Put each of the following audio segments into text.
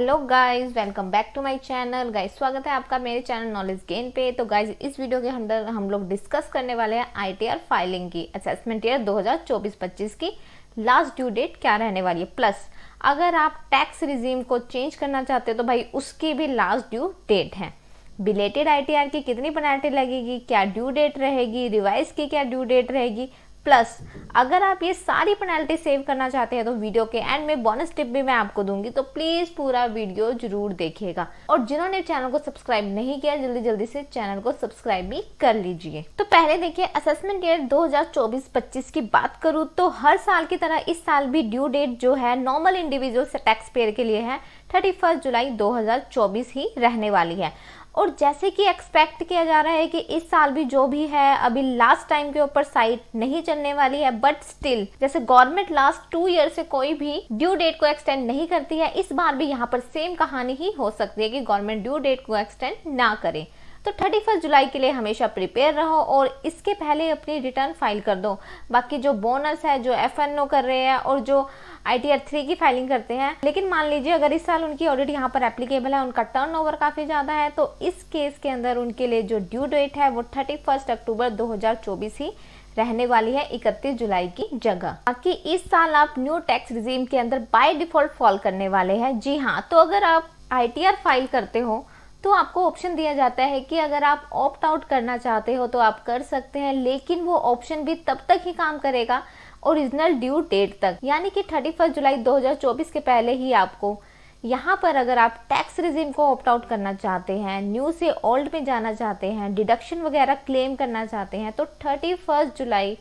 Hello guys, welcome back to my channel. Guys, स्वागत है आपका मेरे चैनल नॉलेज गेन पे। तो गाइस, इस वीडियो के अंदर हम लोग डिस्कस करने वाले हैं आईटीआर फाइलिंग की, असेसमेंट ईयर 2024-25 की लास्ट ड्यू डेट क्या रहने वाली है। प्लस अगर आप टैक्स रिजीम को चेंज करना चाहते हो तो भाई उसकी भी लास्ट ड्यू डेट है। बिलेटेड आईटीआर की कितनी पेनल्टी लगेगी, क्या ड्यू डेट रहेगी, रिवाइज की क्या ड्यू डेट रहेगी। प्लस अगर आप ये सारी पेनल्टी सेव करना चाहते हैं तो वीडियो के एंड में बोनस टिप भी मैं आपको दूंगी, तो प्लीज पूरा वीडियो जरूर देखिएगा। और जिन्होंने चैनल को सब्सक्राइब नहीं किया जल्दी जल्दी से चैनल को सब्सक्राइब भी कर लीजिए। तो पहले देखिए, असेसमेंट ईयर 2024-25 की बात करूं तो हर साल की तरह इस साल भी ड्यू डेट जो है नॉर्मल इंडिविजुअल टैक्स पेयर के लिए है 31 जुलाई 2024 ही रहने वाली है। और जैसे कि एक्सपेक्ट किया जा रहा है कि इस साल भी जो भी है अभी लास्ट टाइम के ऊपर साइट नहीं चलने वाली है, बट स्टिल जैसे गवर्नमेंट लास्ट 2 ईयर से कोई भी ड्यू डेट को एक्सटेंड नहीं करती है, इस बार भी यहाँ पर सेम कहानी ही हो सकती है कि गवर्नमेंट ड्यू डेट को एक्सटेंड ना करे। तो 31 जुलाई के लिए हमेशा प्रिपेयर रहो और इसके पहले अपनी रिटर्न फाइल कर दो। बाकी जो बोनस है, जो एफएनओ कर रहे हैं और जो आईटीआर 3 की फाइलिंग करते हैं, लेकिन मान लीजिए अगर इस साल उनकी ऑडिट यहाँ पर एप्लीकेबल है, उनका टर्नओवर काफी ज्यादा है, तो इस केस के अंदर उनके लिए जो ड्यू डेट है वो 31 अक्टूबर 2024 ही रहने वाली है, 31 जुलाई की जगह। बाकी इस साल आप न्यू टैक्स रिजीम के अंदर बाय डिफॉल्ट फॉल करने वाले हैं। जी हाँ, तो अगर आप आईटीआर फाइल करते हो तो आपको ऑप्शन दिया जाता है कि अगर आप ऑप्ट आउट करना चाहते हो तो आप कर सकते हैं, लेकिन वो ऑप्शन भी तब तक ही काम करेगा ओरिजिनल ड्यू डेट तक, यानी कि 31 जुलाई 2024 के पहले ही आपको यहाँ पर अगर आप टैक्स रिजीम को ऑप्ट आउट करना चाहते हैं, न्यू से ओल्ड में जाना चाहते हैं, डिडक्शन वगैरह क्लेम करना चाहते हैं, तो 31 जुलाई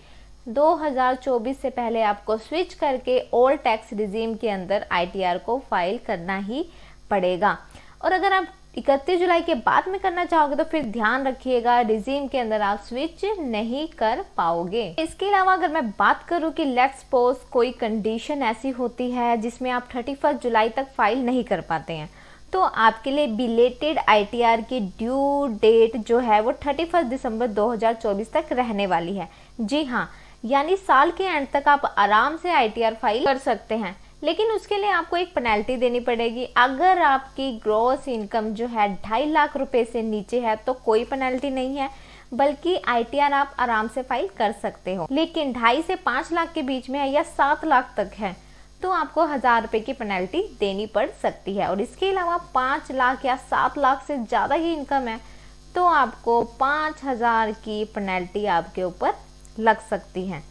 2024 से पहले आपको स्विच करके ओल्ड टैक्स रिजीम के अंदर आईटीआर को फाइल करना ही पड़ेगा। और अगर आप 31 जुलाई के बाद में करना चाहोगे तो फिर ध्यान रखिएगा रिजीम के अंदर आप स्विच नहीं कर पाओगे। इसके अलावा अगर मैं बात करूं कि लेट्स सपोज कोई कंडीशन ऐसी होती है जिसमें आप 31 जुलाई तक फाइल नहीं कर पाते हैं, तो आपके लिए बिलेटेड आईटीआर की ड्यू डेट जो है वो 31 दिसंबर 2024 तक रहने वाली है। जी हाँ, यानी साल के एंड तक आप आराम से आईटीआर फाइल कर सकते हैं, लेकिन उसके लिए आपको एक पेनल्टी देनी पड़ेगी। अगर आपकी ग्रॉस इनकम जो है 2.5 लाख रुपए से नीचे है तो कोई पेनल्टी नहीं है, बल्कि आईटीआर आप आराम से फाइल कर सकते हो। लेकिन 2.5 से 5 लाख के बीच में है या 7 लाख तक है तो आपको 1000 रुपए की पेनल्टी देनी पड़ सकती है। और इसके अलावा 5 लाख या 7 लाख से ज्यादा ही इनकम है तो आपको 5000 की पेनल्टी आपके ऊपर लग सकती है।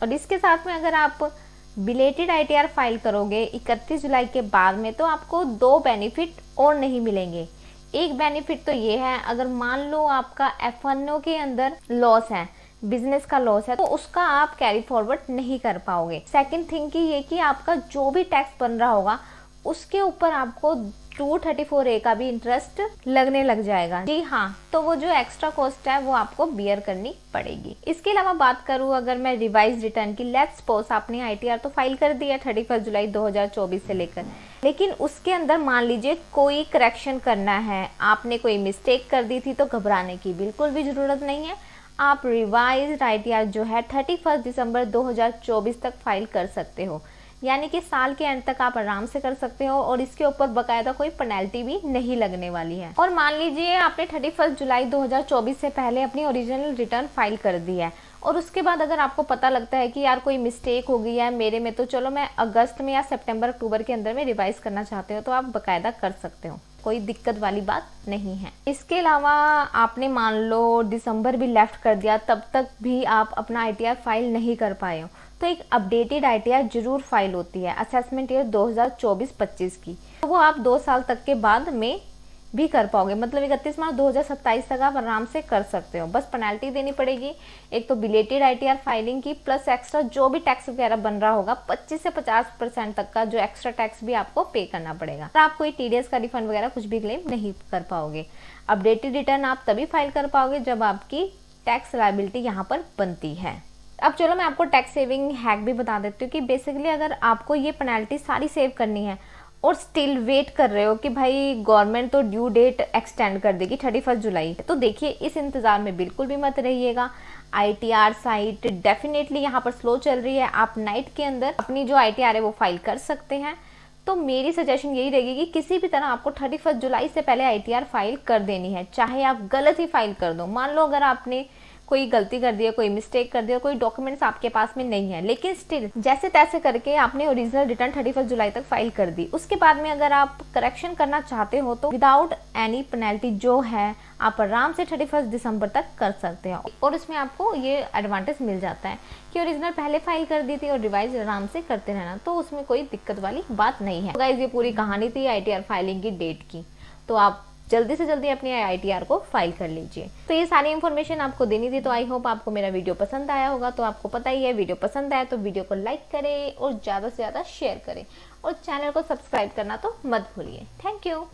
और इसके साथ में अगर आप बिलेटेड आईटीआर फाइल करोगे 31 जुलाई के बाद में तो आपको 2 बेनिफिट और नहीं मिलेंगे। एक बेनिफिट तो ये है, अगर मान लो आपका एफएनओ के अंदर लॉस है, बिजनेस का लॉस है, तो उसका आप कैरी फॉरवर्ड नहीं कर पाओगे। सेकंड थिंग की ये कि आपका जो भी टैक्स बन रहा होगा उसके ऊपर आपको 234A का भी इंटरेस्ट लगने लग जाएगा। जी हाँ, तो वो जो एक्स्ट्रा कॉस्ट है वो आपको बियर करनी पड़ेगी। इसके अलावा बात करूँ अगर मैं रिवाइज रिटर्न की, लेट्स सपोज आपने आईटीआर तो फाइल कर दिया 31 जुलाई 2024 से लेकर, लेकिन उसके अंदर मान लीजिए कोई करेक्शन करना है, आपने कोई मिस्टेक कर दी थी, तो घबराने की बिल्कुल भी जरूरत नहीं है। आप रिवाइज आईटीआर जो है 31 दिसंबर 2024 तक फाइल कर सकते हो, यानी कि साल के एंड तक आप आराम से कर सकते हो और इसके ऊपर बकायदा कोई पेनल्टी भी नहीं लगने वाली है। और मान लीजिए आपने 31 जुलाई 2024 से पहले अपनी ओरिजिनल रिटर्न फाइल कर दी है और उसके बाद अगर आपको पता लगता है कि यार कोई मिस्टेक हो गई है मेरे में, तो चलो मैं अगस्त में या सितंबर अक्टूबर के अंदर में रिवाइज करना चाहते हो तो आप बकायदा कर सकते हो, कोई दिक्कत वाली बात नहीं है। इसके अलावा आपने मान लो दिसंबर भी लेफ्ट कर दिया, तब तक भी आप अपना आईटीआर फाइल नहीं कर पाए हो, तो एक अपडेटेड आईटीआर जरूर फाइल होती है असेसमेंट ईयर 2024-25 की, तो वो आप 2 साल तक के बाद में भी कर पाओगे। मतलब 31 मार्च 2027 तक आप आराम से कर सकते हो। बस पेनल्टी देनी पड़ेगी एक तो बिलेटेड आईटीआर फाइलिंग की, प्लस एक्स्ट्रा जो भी टैक्स वगैरह बन रहा होगा 25 से 50% तक का जो एक्स्ट्रा टैक्स भी आपको पे करना पड़ेगा। तो आप कोई टीडीएस का रिफंड वगैरह कुछ भी क्लेम नहीं कर पाओगे। अपडेटेड रिटर्न आप तभी फाइल कर पाओगे जब आपकी टैक्स लायबिलिटी यहाँ पर बनती है। अब चलो मैं आपको टैक्स सेविंग हैक भी बता देती हूँ कि बेसिकली अगर आपको ये पेनल्टी सारी सेव करनी है और स्टिल वेट कर रहे हो कि भाई गवर्नमेंट तो ड्यू डेट एक्सटेंड कर देगी 31 जुलाई, तो देखिए इस इंतजार में बिल्कुल भी मत रहिएगा। आईटीआर साइट डेफिनेटली यहाँ पर स्लो चल रही है, आप नाइट के अंदर अपनी जो आईटीआर है वो फाइल कर सकते हैं। तो मेरी सजेशन यही रहेगी कि किसी भी तरह आपको 31 जुलाई से पहले ITR फाइल कर देनी है, चाहे आप गलत ही फाइल कर दो। मान लो अगर आपने कोई गलती कर दी है, कोई मिस्टेक कर दिया, कोई डॉक्यूमेंट्स आपके पास में नहीं है, लेकिन स्टिल जैसे तैसे करके आपने ओरिजिनल रिटर्न 31 जुलाई तक फाइल कर दी। उसके बाद में अगर आप करेक्शन करना चाहते हो तो विदाउट एनी पेनल्टी जो है आप आराम से 31 दिसंबर तक कर सकते हो। और इसमें आपको ये एडवांटेज मिल जाता है कि ओरिजिनल पहले फाइल कर दी थी और रिवाइज आराम से करते रहना, तो उसमें कोई दिक्कत वाली बात नहीं है। गाइस, ये पूरी कहानी थी ITR फाइलिंग की डेट की, तो आप जल्दी से जल्दी अपनी ITR को फाइल कर लीजिए। तो ये सारी इन्फॉर्मेशन आपको देनी थी। तो आई होप आपको मेरा वीडियो पसंद आया होगा। तो आपको पता ही है, वीडियो पसंद आया तो वीडियो को लाइक करें और ज़्यादा से ज़्यादा शेयर करें और चैनल को सब्सक्राइब करना तो मत भूलिए। Thank you.